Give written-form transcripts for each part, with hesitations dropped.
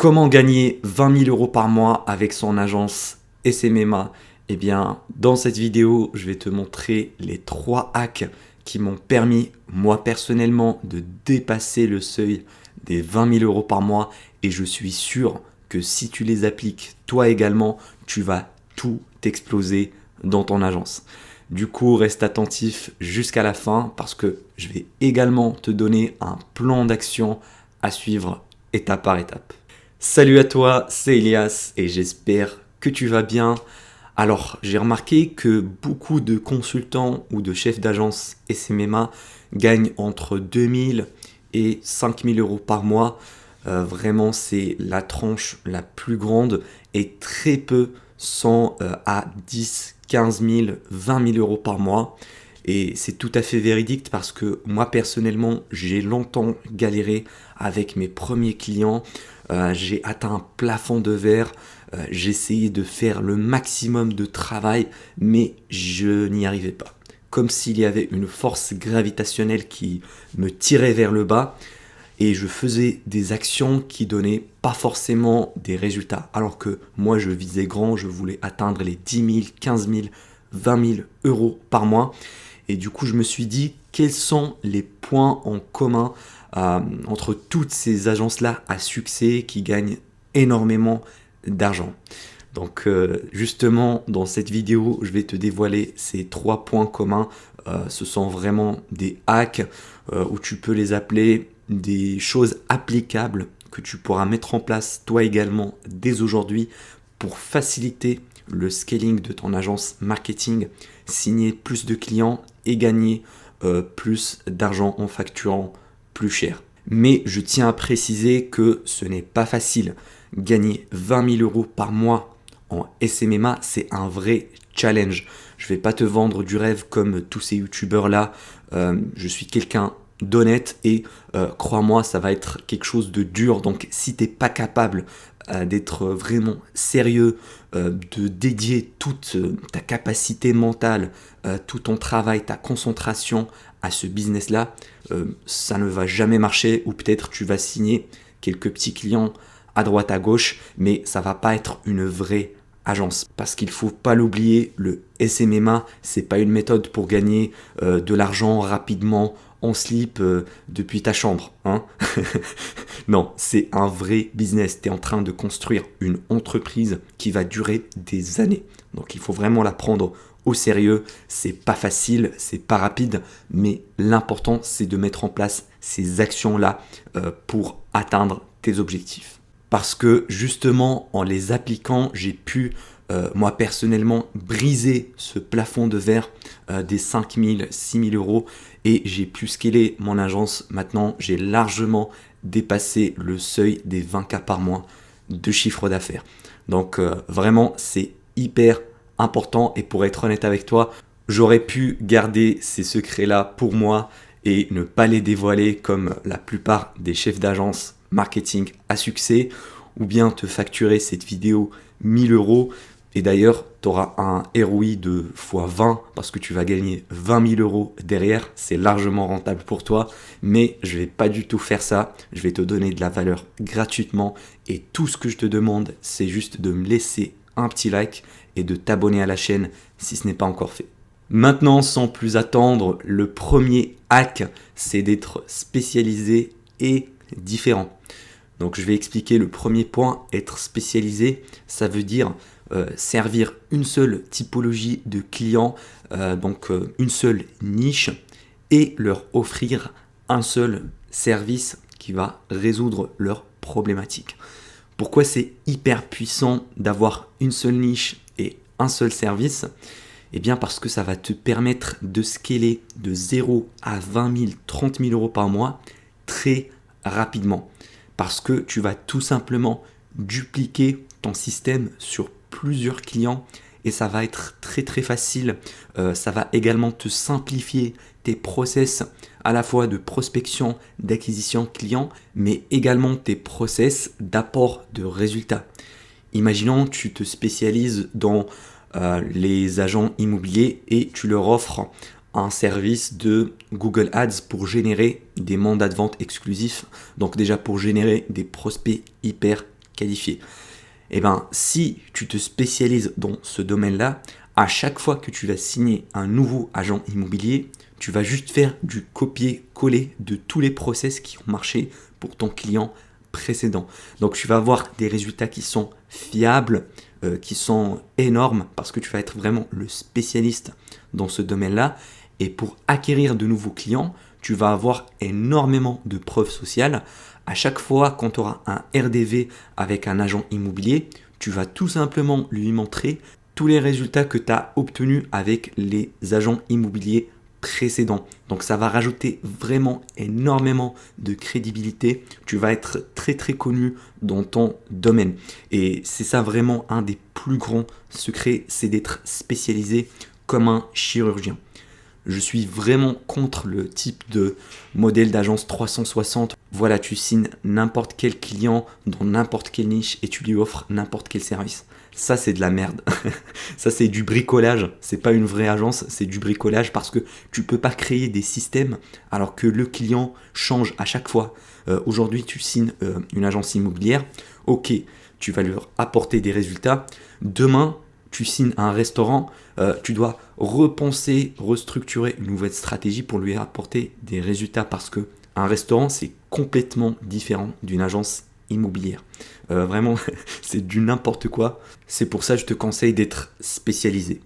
Comment gagner 20 000 € par mois avec son agence SMMA? Eh bien, dans cette vidéo, je vais te montrer les 3 hacks qui m'ont permis, moi personnellement, de dépasser le seuil des 20 000 € par mois. Et je suis sûr que si tu les appliques, toi également, tu vas tout exploser dans ton agence. Du coup, reste attentif jusqu'à la fin parce que je vais également te donner un plan d'action à suivre étape par étape. Salut à toi, c'est Elias et j'espère que tu vas bien. Alors, j'ai remarqué que beaucoup de consultants ou de chefs d'agence SMMA gagnent entre 2 000 et 5 000 € par mois. Vraiment, c'est la tranche la plus grande et très peu sont à 10, 15 000, 20 000 € par mois. Et c'est tout à fait véridique parce que moi personnellement, j'ai longtemps galéré avec mes premiers clients. J'ai atteint un plafond de verre. J'ai essayé de faire le maximum de travail, mais je n'y arrivais pas. Comme s'il y avait une force gravitationnelle qui me tirait vers le bas et je faisais des actions qui donnaient pas forcément des résultats. Alors que moi, je visais grand, je voulais atteindre les 10 000, 15 000, 20 000 € par mois. Et du coup, je me suis dit, quels sont les points en commun entre toutes ces agences-là à succès qui gagnent énormément d'argent. Donc justement, dans cette vidéo, je vais te dévoiler ces 3 points communs. Ce sont vraiment des hacks où tu peux les appeler des choses applicables que tu pourras mettre en place toi également dès aujourd'hui pour faciliter le scaling de ton agence marketing, signer plus de clients et gagner plus d'argent en facturant plus cher. Mais je tiens à préciser que ce n'est pas facile. Gagner 20 000 € par mois en SMMA, c'est un vrai challenge. Je ne vais pas te vendre du rêve comme tous ces youtubeurs là. Je suis quelqu'un d'honnête et crois-moi, ça va être quelque chose de dur. Donc si tu n'es pas capable d'être vraiment sérieux, de dédier toute ta capacité mentale, tout ton travail, ta concentration à ce business-là, ça ne va jamais marcher ou peut-être tu vas signer quelques petits clients à droite à gauche, mais ça va pas être une vraie agence. Parce qu'il faut pas l'oublier, le SMMA, c'est pas une méthode pour gagner de l'argent rapidement en slip depuis ta chambre. Hein. Non, c'est un vrai business. Tu es en train de construire une entreprise qui va durer des années. Donc il faut vraiment la prendre au sérieux. C'est pas facile, c'est pas rapide, mais l'important c'est de mettre en place ces actions-là pour atteindre tes objectifs. Parce que justement, en les appliquant, j'ai pu, moi personnellement, briser ce plafond de verre des 5 000, 6 000 € et j'ai pu scaler mon agence. Maintenant, j'ai largement dépassé le seuil des 20 K par mois de chiffre d'affaires. Donc vraiment, c'est hyper important et pour être honnête avec toi, j'aurais pu garder ces secrets-là pour moi et ne pas les dévoiler comme la plupart des chefs d'agence marketing à succès, ou bien te facturer cette vidéo 1 000 € et d'ailleurs tu auras un ROI de x20 parce que tu vas gagner 20 000 € derrière, c'est largement rentable pour toi, mais je vais pas du tout faire ça, je vais te donner de la valeur gratuitement et tout ce que je te demande c'est juste de me laisser un petit like et de t'abonner à la chaîne si ce n'est pas encore fait. Maintenant, sans plus attendre, le premier hack, c'est d'être spécialisé et différent. Donc je vais expliquer le premier point, être spécialisé, ça veut dire servir une seule typologie de clients, une seule niche et leur offrir un seul service qui va résoudre leurs problématiques. Pourquoi c'est hyper puissant d'avoir une seule niche et un seul service? Eh bien parce que ça va te permettre de scaler de 0 à 20 000, 30 000 € par mois très rapidement. Parce que tu vas tout simplement dupliquer ton système sur plusieurs clients et ça va être très très facile. Ça va également te simplifier tes process à la fois de prospection, d'acquisition client, mais également tes process d'apport de résultats. Imaginons tu te spécialises dans les agents immobiliers et tu leur offres un service de Google Ads pour générer des mandats de vente exclusifs. Donc déjà pour générer des prospects hyper qualifiés. Eh bien, si tu te spécialises dans ce domaine-là, à chaque fois que tu vas signer un nouveau agent immobilier, tu vas juste faire du copier-coller de tous les process qui ont marché pour ton client précédent. Donc tu vas avoir des résultats qui sont fiables, qui sont énormes parce que tu vas être vraiment le spécialiste dans ce domaine-là. Et pour acquérir de nouveaux clients, tu vas avoir énormément de preuves sociales. À chaque fois quand tu auras un RDV avec un agent immobilier, tu vas tout simplement lui montrer tous les résultats que tu as obtenus avec les agents immobiliers précédents. Donc ça va rajouter vraiment énormément de crédibilité. Tu vas être très très connu dans ton domaine. Et c'est ça vraiment un des plus grands secrets, c'est d'être spécialisé comme un chirurgien. Je suis vraiment contre le type de modèle d'agence 360. Voilà, tu signes n'importe quel client dans n'importe quelle niche et tu lui offres n'importe quel service. Ça, c'est de la merde. Ça, c'est du bricolage. C'est pas une vraie agence, c'est du bricolage parce que tu peux pas créer des systèmes alors que le client change à chaque fois. Aujourd'hui, tu signes une agence immobilière. Ok, tu vas leur apporter des résultats. Demain, tu signes un restaurant, tu dois repenser, restructurer une nouvelle stratégie pour lui apporter des résultats parce que un restaurant, c'est complètement différent d'une agence immobilière. Vraiment, c'est du n'importe quoi. C'est pour ça que je te conseille d'être spécialisé.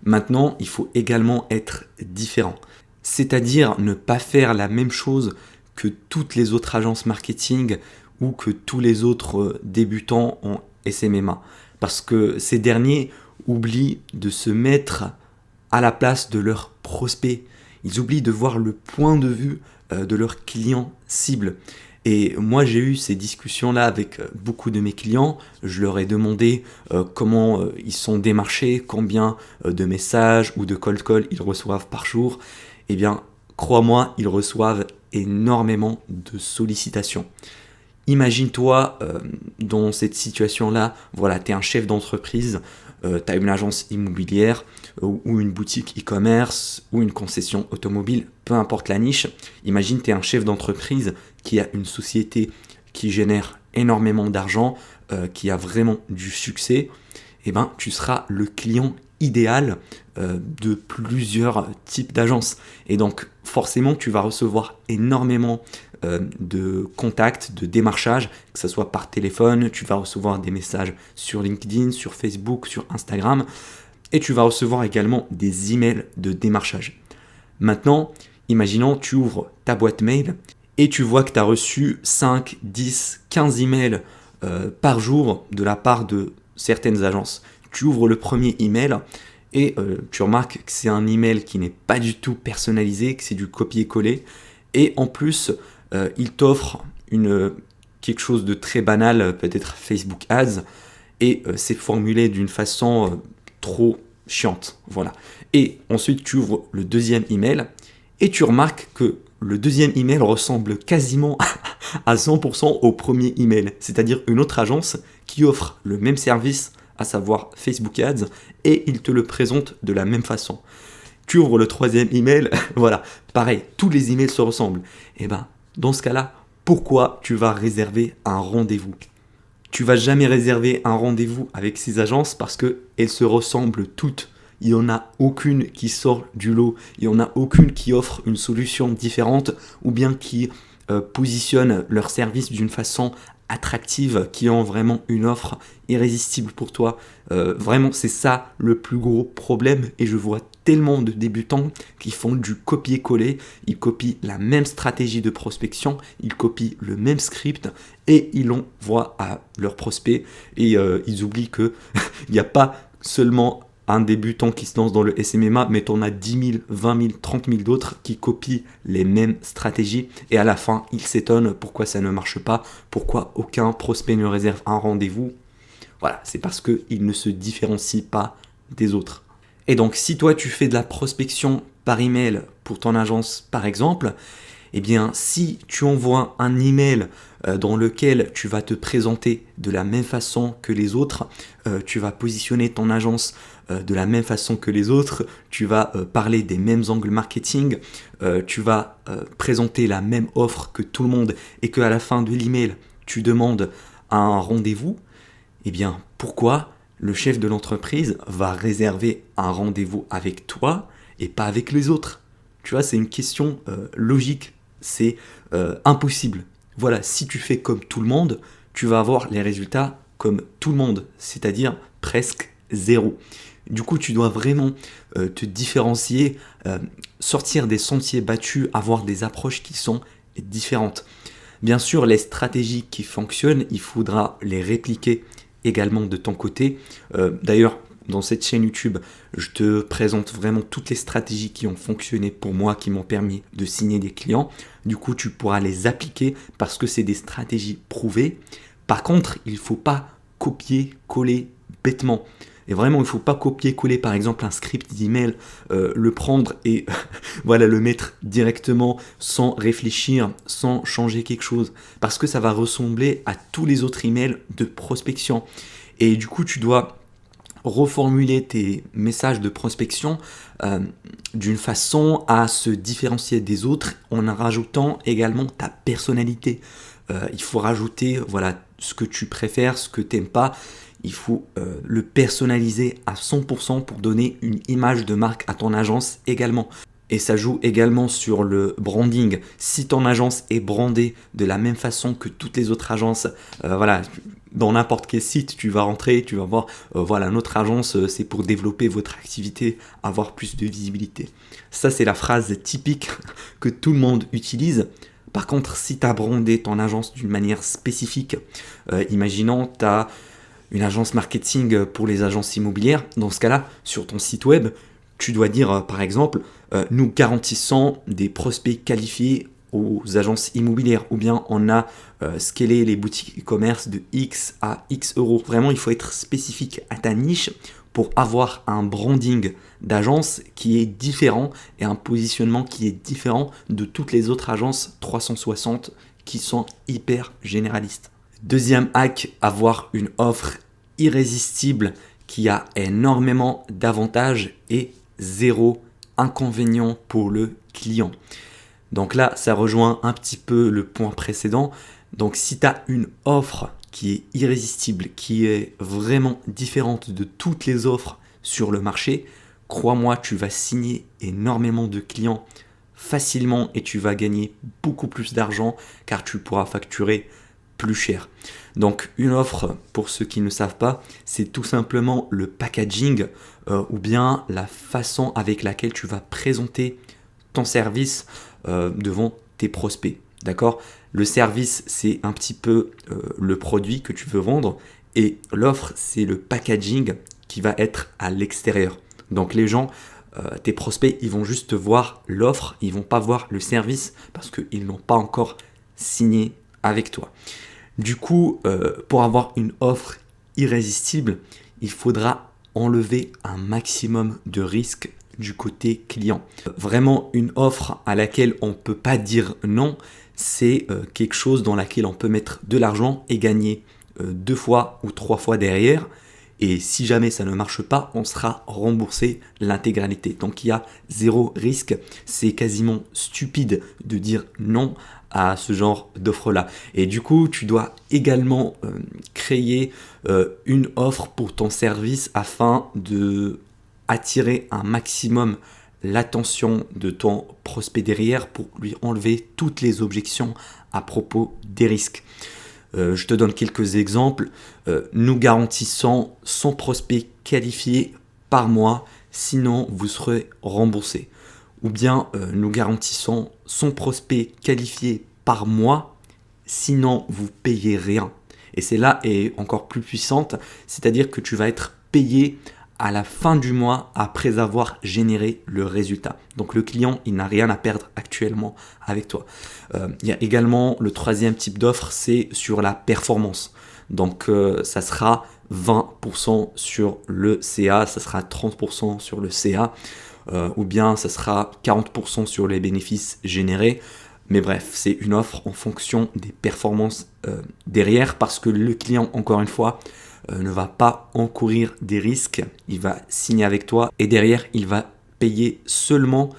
Maintenant, il faut également être différent. C'est-à-dire ne pas faire la même chose que toutes les autres agences marketing ou que tous les autres débutants en SMMA. Parce que ces derniers oublient de se mettre à la place de leurs prospects. Ils oublient de voir le point de vue de leurs clients cibles. Et moi, j'ai eu ces discussions-là avec beaucoup de mes clients. Je leur ai demandé comment ils sont démarchés, combien de messages ou de cold call ils reçoivent par jour. Eh bien, crois-moi, ils reçoivent énormément de sollicitations. Imagine-toi dans cette situation-là, voilà, tu es un chef d'entreprise, tu as une agence immobilière ou une boutique e-commerce ou une concession automobile, peu importe la niche. Imagine, tu es un chef d'entreprise qui a une société qui génère énormément d'argent, qui a vraiment du succès. Eh ben, tu seras le client idéal de plusieurs types d'agences. Et donc, forcément, tu vas recevoir énormément de contacts, de démarchage, que ce soit par téléphone, tu vas recevoir des messages sur LinkedIn, sur Facebook, sur Instagram, et tu vas recevoir également des emails de démarchage. Maintenant, imaginons, tu ouvres ta boîte mail et tu vois que tu as reçu 5, 10, 15 emails par jour de la part de certaines agences. Tu ouvres le premier email et tu remarques que c'est un email qui n'est pas du tout personnalisé, que c'est du copier-coller, et en plus, il t'offre quelque chose de très banal, peut-être Facebook Ads, et c'est formulé d'une façon trop chiante. Voilà. Et ensuite, tu ouvres le deuxième email et tu remarques que le deuxième email ressemble quasiment à 100% au premier email, c'est-à-dire une autre agence qui offre le même service, à savoir Facebook Ads, et il te le présente de la même façon. Tu ouvres le troisième email, voilà, pareil, tous les emails se ressemblent. Et ben, dans ce cas-là, pourquoi tu vas réserver un rendez-vous ? Tu vas jamais réserver un rendez-vous avec ces agences parce qu'elles se ressemblent toutes. Il n'y en a aucune qui sort du lot, il n'y en a aucune qui offre une solution différente ou bien qui positionne leur service d'une façon attractive, qui ont vraiment une offre irrésistible pour toi. Vraiment, c'est ça le plus gros problème et je vois tellement de débutants qui font du copier-coller, ils copient la même stratégie de prospection, ils copient le même script et ils l'envoient à leurs prospects et ils oublient qu'il n'y a pas seulement un débutant qui se lance dans le SMMA, mais t'en as 10 000, 20 000, 30 000 d'autres qui copient les mêmes stratégies et à la fin, ils s'étonnent pourquoi ça ne marche pas, pourquoi aucun prospect ne réserve un rendez-vous. Voilà, c'est parce qu'ils ne se différencient pas des autres. Et donc, si toi, tu fais de la prospection par email pour ton agence, par exemple, eh bien, si tu envoies un email dans lequel tu vas te présenter de la même façon que les autres, tu vas positionner ton agence de la même façon que les autres, tu vas parler des mêmes angles marketing, tu vas présenter la même offre que tout le monde et qu'à la fin de l'email, tu demandes un rendez-vous, eh bien, pourquoi le chef de l'entreprise va réserver un rendez-vous avec toi et pas avec les autres? Tu vois, c'est une question logique. C'est impossible. Voilà, si tu fais comme tout le monde, tu vas avoir les résultats comme tout le monde, c'est-à-dire presque zéro. Du coup, tu dois vraiment te différencier, sortir des sentiers battus, avoir des approches qui sont différentes. Bien sûr, les stratégies qui fonctionnent, il faudra les répliquer également de ton côté. D'ailleurs, dans cette chaîne YouTube, je te présente vraiment toutes les stratégies qui ont fonctionné pour moi, qui m'ont permis de signer des clients. Du coup, tu pourras les appliquer parce que c'est des stratégies prouvées. Par contre, il ne faut pas copier-coller bêtement. Et vraiment, il ne faut pas copier-coller par exemple un script d'email, le prendre et voilà, le mettre directement sans réfléchir, sans changer quelque chose. Parce que ça va ressembler à tous les autres emails de prospection. Et du coup, tu dois reformuler tes messages de prospection d'une façon à se différencier des autres en rajoutant également ta personnalité. Il faut rajouter voilà, ce que tu préfères, ce que tu n'aimes pas. Il faut le personnaliser à 100% pour donner une image de marque à ton agence également. Et ça joue également sur le branding. Si ton agence est brandée de la même façon que toutes les autres agences, voilà, dans n'importe quel site, tu vas rentrer, tu vas voir, voilà, notre agence, c'est pour développer votre activité, avoir plus de visibilité. Ça, c'est la phrase typique que tout le monde utilise. Par contre, si tu as brandé ton agence d'une manière spécifique, imaginons, tu as une agence marketing pour les agences immobilières, dans ce cas-là, sur ton site web, tu dois dire, par exemple, nous garantissons des prospects qualifiés aux agences immobilières, ou bien on a scalé les boutiques e-commerce de X à X euros. Vraiment, il faut être spécifique à ta niche pour avoir un branding d'agence qui est différent et un positionnement qui est différent de toutes les autres agences 360 qui sont hyper généralistes. Deuxième hack, avoir une offre irrésistible qui a énormément d'avantages et zéro inconvénient pour le client. Donc là, ça rejoint un petit peu le point précédent. Donc si tu as une offre qui est irrésistible, qui est vraiment différente de toutes les offres sur le marché, crois-moi, tu vas signer énormément de clients facilement et tu vas gagner beaucoup plus d'argent car tu pourras facturer plus cher. Donc une offre, pour ceux qui ne savent pas, c'est tout simplement le packaging ou bien la façon avec laquelle tu vas présenter ton service devant tes prospects. D'accord? Le service, c'est un petit peu le produit que tu veux vendre et l'offre, c'est le packaging qui va être à l'extérieur. Donc les gens, tes prospects, ils vont juste voir l'offre, ils vont pas voir le service parce qu'ils n'ont pas encore signé avec toi. Du coup, pour avoir une offre irrésistible, il faudra enlever un maximum de risques du côté client. Vraiment, une offre à laquelle on ne peut pas dire non, c'est quelque chose dans laquelle on peut mettre de l'argent et gagner 2 fois ou 3 fois derrière. Et si jamais ça ne marche pas, on sera remboursé l'intégralité. Donc il y a zéro risque. C'est quasiment stupide de dire non à ce genre d'offre-là. Et du coup, tu dois également créer une offre pour ton service afin de attirer un maximum l'attention de ton prospect derrière pour lui enlever toutes les objections à propos des risques. Je te donne quelques exemples. Nous garantissons 100 prospects qualifiés par mois, sinon vous serez remboursé. Ou bien nous garantissons 100 prospects qualifiés par mois, sinon vous payez rien. Et celle-là est encore plus puissante, c'est-à-dire que tu vas être payé à la fin du mois après avoir généré le résultat. Donc le client, il n'a rien à perdre actuellement avec toi. Il y a également le troisième type d'offre, c'est sur la performance. Donc ça sera 20% sur le CA, ça sera 30% sur le CA, ou bien ça sera 40% sur les bénéfices générés. Mais bref, c'est une offre en fonction des performances derrière parce que le client, encore une fois, ne va pas encourir des risques, il va signer avec toi et derrière il va payer seulement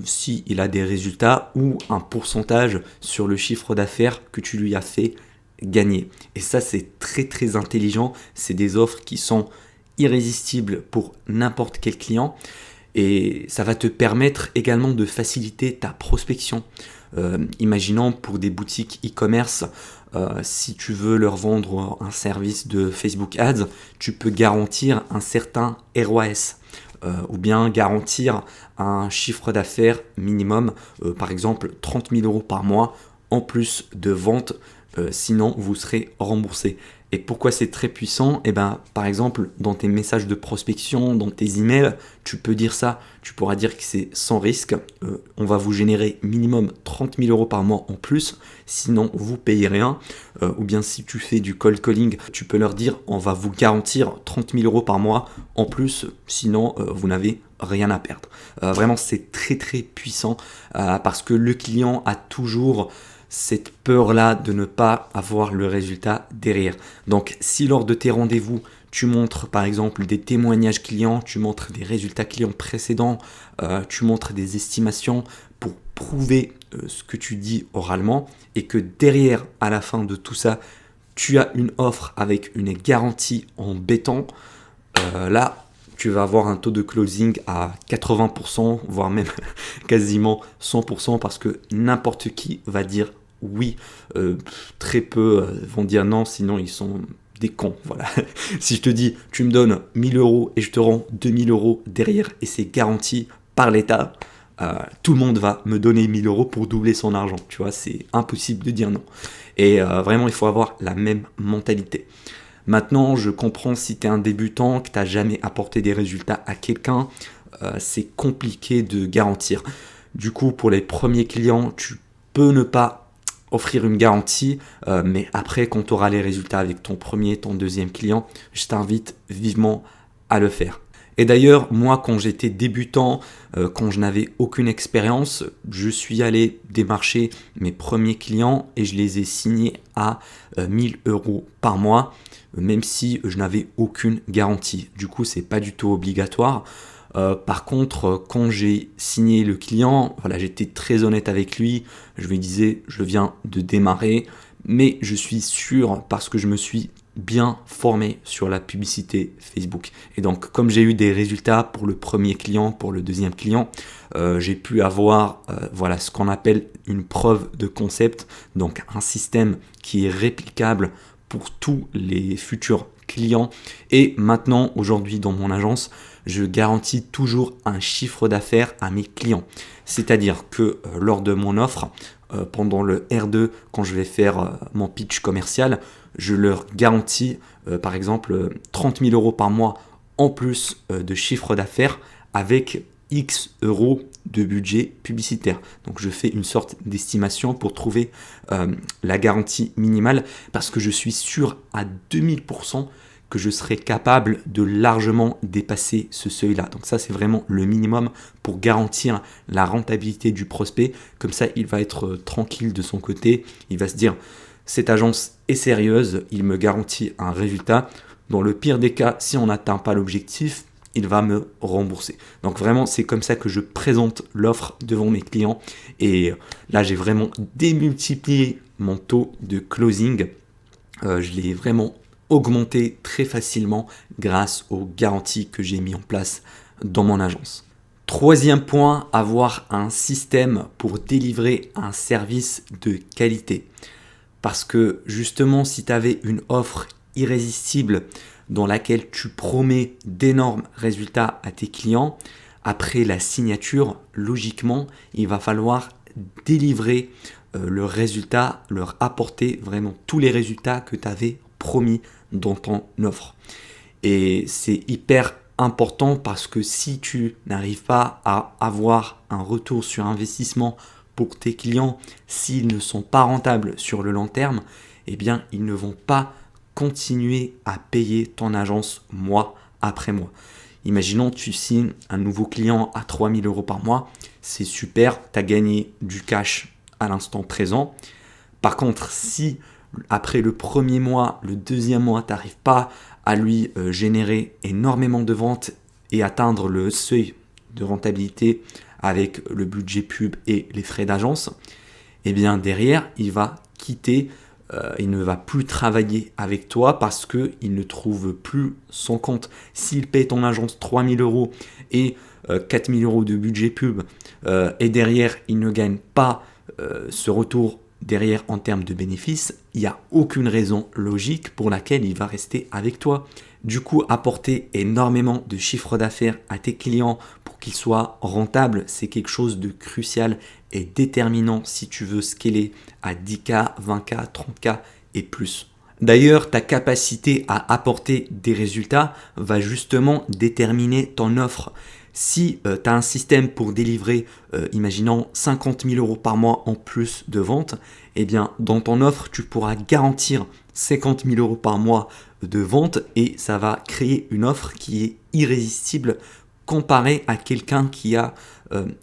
s'il a des résultats ou un pourcentage sur le chiffre d'affaires que tu lui as fait gagner. Et ça, c'est très très intelligent. C'est des offres qui sont irrésistibles pour n'importe quel client. Et ça va te permettre également de faciliter ta prospection. Imaginons pour des boutiques e-commerce, si tu veux leur vendre un service de Facebook Ads, tu peux garantir un certain ROAS. Ou bien garantir un chiffre d'affaires minimum, par exemple 30 000 euros par mois en plus de ventes, sinon vous serez remboursé. Et pourquoi c'est très puissant? Eh ben, par exemple, dans tes messages de prospection, dans tes emails, tu peux dire ça. Tu pourras dire que c'est sans risque. On va vous générer minimum 30 000 euros par mois en plus, sinon vous payez rien. Ou bien si tu fais du cold calling, tu peux leur dire on va vous garantir 30 000 euros par mois en plus, sinon vous n'avez rien à perdre. Vraiment, c'est très très puissant parce que le client a toujours cette peur-là de ne pas avoir le résultat derrière. Donc, si lors de tes rendez-vous, tu montres par exemple des témoignages clients, tu montres des résultats clients précédents, tu montres des estimations pour prouver ce que tu dis oralement et que derrière, à la fin de tout ça, tu as une offre avec une garantie en béton, là, tu vas avoir un taux de closing à 80%, voire même quasiment 100% parce que n'importe qui va dire oui, très peu vont dire non, sinon ils sont des cons. Voilà. Si je te dis, tu me donnes 1000 euros et je te rends 2000 euros derrière et c'est garanti par l'État, tout le monde va me donner 1000 euros pour doubler son argent. Tu vois, c'est impossible de dire non. Et vraiment, il faut avoir la même mentalité. Maintenant, je comprends si tu es un débutant, que tu n'as jamais apporté des résultats à quelqu'un, c'est compliqué de garantir. Du coup, pour les premiers clients, tu peux ne pas offrir une garantie, mais après, quand tu auras les résultats avec ton premier, ton deuxième client, je t'invite vivement à le faire. Et d'ailleurs, moi, quand j'étais débutant, quand je n'avais aucune expérience, je suis allé démarcher mes premiers clients et je les ai signés à 1000 euros par mois, même si je n'avais aucune garantie. Du coup, c'est pas du tout obligatoire. Par contre, quand j'ai signé le client, voilà, j'étais très honnête avec lui. Je lui disais, je viens de démarrer, mais je suis sûr parce que je me suis bien formé sur la publicité Facebook. Et donc, comme j'ai eu des résultats pour le premier client, pour le deuxième client, j'ai pu avoir voilà, ce qu'on appelle une preuve de concept, donc un système qui est réplicable pour tous les futurs clients. Et maintenant, aujourd'hui, dans mon agence, je garantis toujours un chiffre d'affaires à mes clients. C'est-à-dire que lors de mon offre, pendant le R2, quand je vais faire mon pitch commercial, je leur garantis par exemple 30 000 euros par mois en plus de chiffre d'affaires avec X euros de budget publicitaire. Donc je fais une sorte d'estimation pour trouver la garantie minimale parce que je suis sûr à 2000% que je serai capable de largement dépasser ce seuil-là. Donc ça, c'est vraiment le minimum pour garantir la rentabilité du prospect. Comme ça, il va être tranquille de son côté. Il va se dire, cette agence est sérieuse, il me garantit un résultat. Dans le pire des cas, si on n'atteint pas l'objectif, il va me rembourser. Donc vraiment, c'est comme ça que je présente l'offre devant mes clients. Et là, j'ai vraiment démultiplié mon taux de closing. Je l'ai vraiment augmenté très facilement grâce aux garanties que j'ai mis en place dans mon agence. Troisième point, avoir un système pour délivrer un service de qualité. Parce que justement, si tu avais une offre irrésistible dans laquelle tu promets d'énormes résultats à tes clients, après la signature, logiquement, il va falloir délivrer le résultat, leur apporter vraiment tous les résultats que tu avais promis dans ton offre. Et c'est hyper important parce que si tu n'arrives pas à avoir un retour sur investissement pour tes clients, s'ils ne sont pas rentables sur le long terme, eh bien, ils ne vont pas continuer à payer ton agence mois après mois. Imaginons tu signes un nouveau client à 3 000 euros par mois, c'est super, tu as gagné du cash à l'instant présent. Par contre, si après le premier mois, le deuxième mois, tu n'arrives pas à lui générer énormément de ventes et atteindre le seuil de rentabilité avec le budget pub et les frais d'agence, eh bien derrière, il va quitter il ne va plus travailler avec toi parce qu'il ne trouve plus son compte. S'il paye ton agence 3 000 € et 4 000 € de budget pub et derrière il ne gagne pas ce retour derrière en termes de bénéfices, il n'y a aucune raison logique pour laquelle il va rester avec toi. Du coup, apporter énormément de chiffre d'affaires à tes clients pour qu'ils soient rentables, c'est quelque chose de crucial et déterminant si tu veux scaler à 10K, 20K, 30K et plus. D'ailleurs, ta capacité à apporter des résultats va justement déterminer ton offre. Si tu as un système pour délivrer, imaginons 50 000 € par mois en plus de ventes, eh bien dans ton offre, tu pourras garantir 50 000 € par mois de vente et ça va créer une offre qui est irrésistible comparée à quelqu'un qui a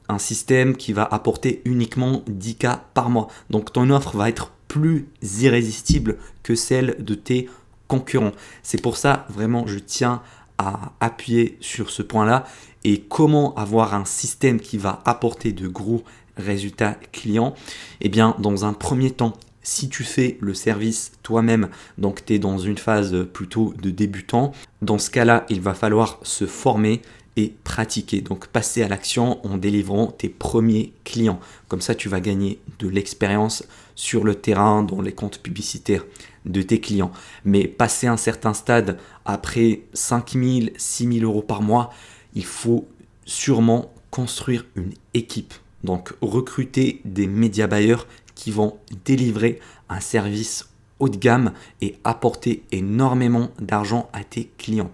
un système qui va apporter uniquement 10K par mois. Donc ton offre va être plus irrésistible que celle de tes concurrents. C'est pour ça, vraiment, je tiens à appuyer sur ce point-là. Et comment avoir un système qui va apporter de gros résultats clients? Eh bien, dans un premier temps, si tu fais le service toi-même, donc tu es dans une phase plutôt de débutant, dans ce cas-là, il va falloir se former et pratiquer. Donc passer à l'action en délivrant tes premiers clients. Comme ça, tu vas gagner de l'expérience sur le terrain, dans les comptes publicitaires de tes clients. Mais passer un certain stade, après 5 000, 6 000 € par mois, il faut sûrement construire une équipe. Donc recruter des média buyers qui vont délivrer un service haut de gamme et apporter énormément d'argent à tes clients.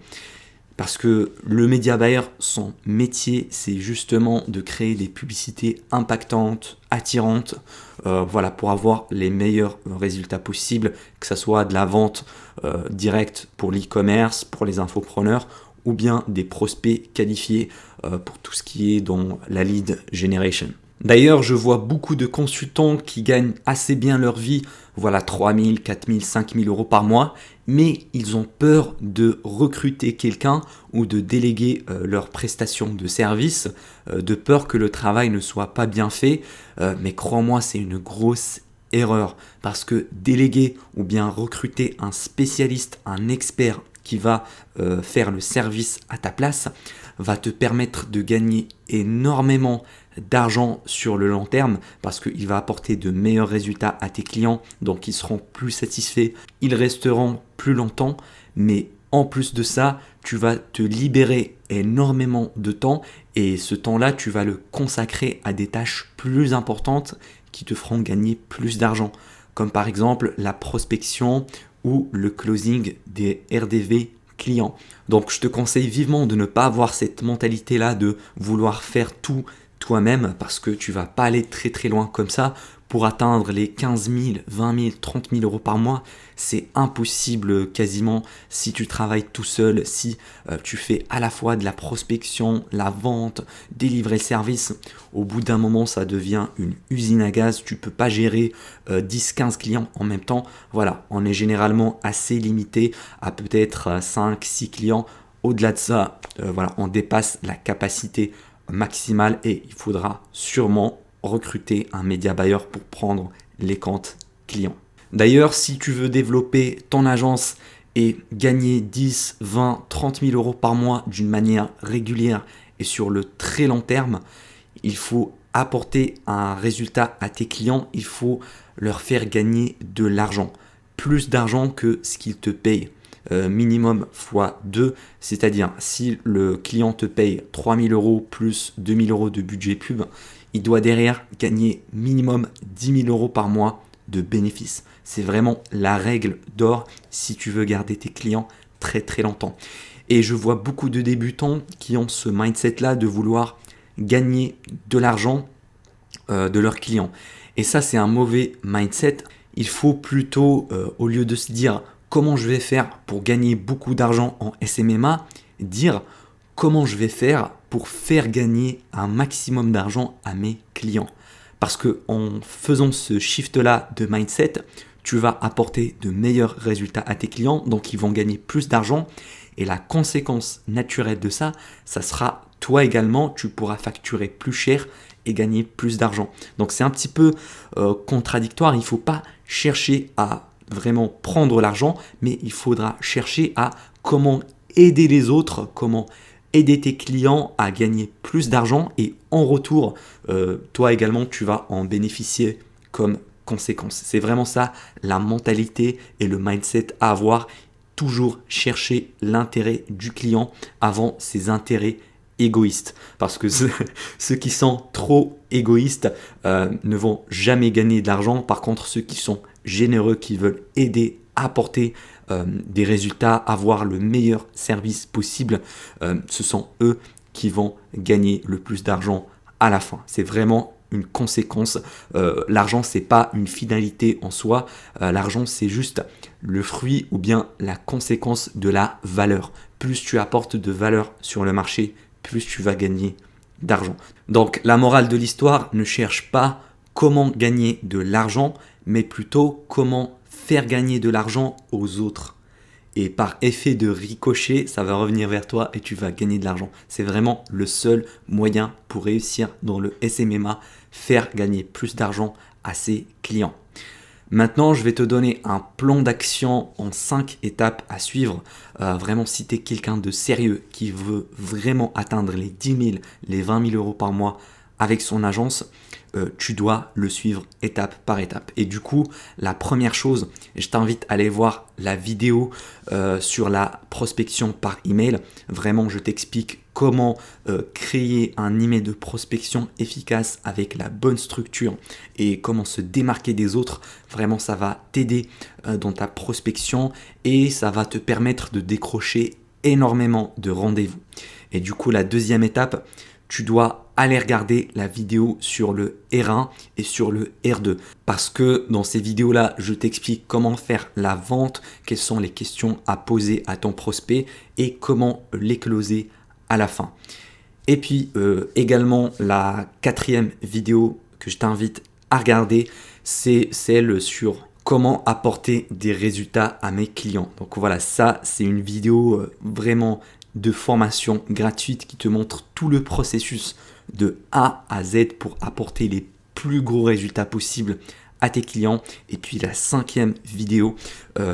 Parce que le média buyer, son métier, c'est justement de créer des publicités impactantes, attirantes, voilà, pour avoir les meilleurs résultats possibles, que ce soit de la vente directe pour l'e-commerce, pour les infopreneurs, ou bien des prospects qualifiés pour tout ce qui est dans la lead generation. D'ailleurs, je vois beaucoup de consultants qui gagnent assez bien leur vie, voilà 3 000, 4 000, 5 000 € par mois, mais ils ont peur de recruter quelqu'un ou de déléguer leurs prestations de service, de peur que le travail ne soit pas bien fait. Mais crois-moi, c'est une grosse erreur parce que déléguer ou bien recruter un spécialiste, un expert qui va faire le service à ta place va te permettre de gagner énormément d'argent sur le long terme parce qu'il va apporter de meilleurs résultats à tes clients, donc ils seront plus satisfaits, ils resteront plus longtemps, mais en plus de ça, tu vas te libérer énormément de temps et ce temps-là, tu vas le consacrer à des tâches plus importantes qui te feront gagner plus d'argent, comme par exemple la prospection ou le closing des RDV clients. Donc je te conseille vivement de ne pas avoir cette mentalité-là de vouloir faire tout toi-même parce que tu vas pas aller très très loin comme ça. Pour atteindre les 15 000, 20 000, 30 000 € par mois, c'est impossible quasiment si tu travailles tout seul, si tu fais à la fois de la prospection, la vente, délivrer le service. Au bout d'un moment, ça devient une usine à gaz. Tu peux pas gérer 10-15 clients en même temps. Voilà, on est généralement assez limité à peut-être 5-6 clients. Au-delà de ça, voilà, on dépasse la capacité maximale et il faudra sûrement recruter un média buyer pour prendre les comptes clients. D'ailleurs, si tu veux développer ton agence et gagner 10, 20, 30 000 € par mois d'une manière régulière et sur le très long terme, il faut apporter un résultat à tes clients, il faut leur faire gagner de l'argent, plus d'argent que ce qu'ils te payent. Minimum fois 2, c'est-à-dire si le client te paye 3 000 € plus 2 000 € de budget pub, il doit derrière gagner minimum 10 000 € par mois de bénéfices. C'est vraiment la règle d'or si tu veux garder tes clients très très longtemps. Et je vois beaucoup de débutants qui ont ce mindset-là de vouloir gagner de l'argent de leurs clients. Et ça, c'est un mauvais mindset. Il faut plutôt, au lieu de se dire comment je vais faire pour gagner beaucoup d'argent en SMMA, dire comment je vais faire pour faire gagner un maximum d'argent à mes clients. Parce que en faisant ce shift-là de mindset, tu vas apporter de meilleurs résultats à tes clients, donc ils vont gagner plus d'argent. Et la conséquence naturelle de ça, ça sera toi également, tu pourras facturer plus cher et gagner plus d'argent. Donc c'est un petit peu contradictoire, il ne faut pas chercher à vraiment prendre l'argent, mais il faudra chercher à comment aider les autres, comment aider tes clients à gagner plus d'argent et en retour, toi également, tu vas en bénéficier comme conséquence. C'est vraiment ça la mentalité et le mindset à avoir. Toujours chercher l'intérêt du client avant ses intérêts égoïstes. Parce que ceux qui sont trop égoïstes ne vont jamais gagner de l'argent. Par contre, ceux qui sont généreux, qui veulent aider, apporter des résultats, avoir le meilleur service possible, ce sont eux qui vont gagner le plus d'argent à la fin. C'est vraiment une conséquence. L'argent, c'est pas une finalité en soi. L'argent, c'est juste le fruit ou bien la conséquence de la valeur. Plus tu apportes de valeur sur le marché, plus tu vas gagner d'argent. Donc, la morale de l'histoire, ne cherche pas comment gagner de l'argent, mais plutôt comment faire gagner de l'argent aux autres. Et par effet de ricochet, ça va revenir vers toi et tu vas gagner de l'argent. C'est vraiment le seul moyen pour réussir dans le SMMA, faire gagner plus d'argent à ses clients. Maintenant, je vais te donner un plan d'action en 5 étapes à suivre. Vraiment, si tu es quelqu'un de sérieux qui veut vraiment atteindre les 10 000, les 20 000 euros par mois avec son agence, tu dois le suivre étape par étape. Et du coup, la première chose, je t'invite à aller voir la vidéo sur la prospection par email. Vraiment, je t'explique comment créer un email de prospection efficace avec la bonne structure et comment se démarquer des autres. Vraiment, ça va t'aider dans ta prospection et ça va te permettre de décrocher énormément de rendez-vous. Et du coup, la deuxième étape, tu dois aller regarder la vidéo sur le R1 et sur le R2 parce que dans ces vidéos-là, je t'explique comment faire la vente, quelles sont les questions à poser à ton prospect et comment les closer à la fin. Et puis également la quatrième vidéo que je t'invite à regarder, c'est celle sur comment apporter des résultats à mes clients. Donc voilà, ça c'est une vidéo vraiment de formation gratuite qui te montre tout le processus de A à Z pour apporter les plus gros résultats possibles à tes clients. Et puis la cinquième vidéo,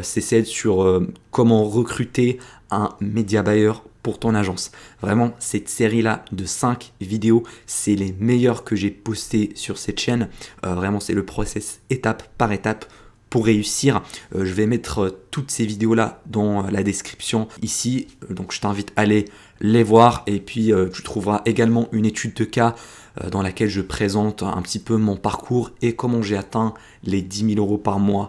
c'est celle sur comment recruter un média buyer pour ton agence. Vraiment, cette série-là de 5 vidéos, c'est les meilleures que j'ai postées sur cette chaîne. Vraiment, c'est le process étape par étape pour réussir. Je vais mettre toutes ces vidéos-là dans la description ici. Donc, je t'invite à aller les voir. Et puis, tu trouveras également une étude de cas dans laquelle je présente un petit peu mon parcours et comment j'ai atteint les 10 000 euros par mois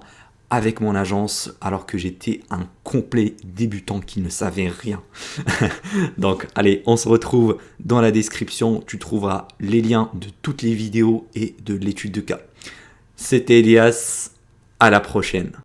avec mon agence alors que j'étais un complet débutant qui ne savait rien. Donc, allez, on se retrouve dans la description. Tu trouveras les liens de toutes les vidéos et de l'étude de cas. C'était Elias. À la prochaine.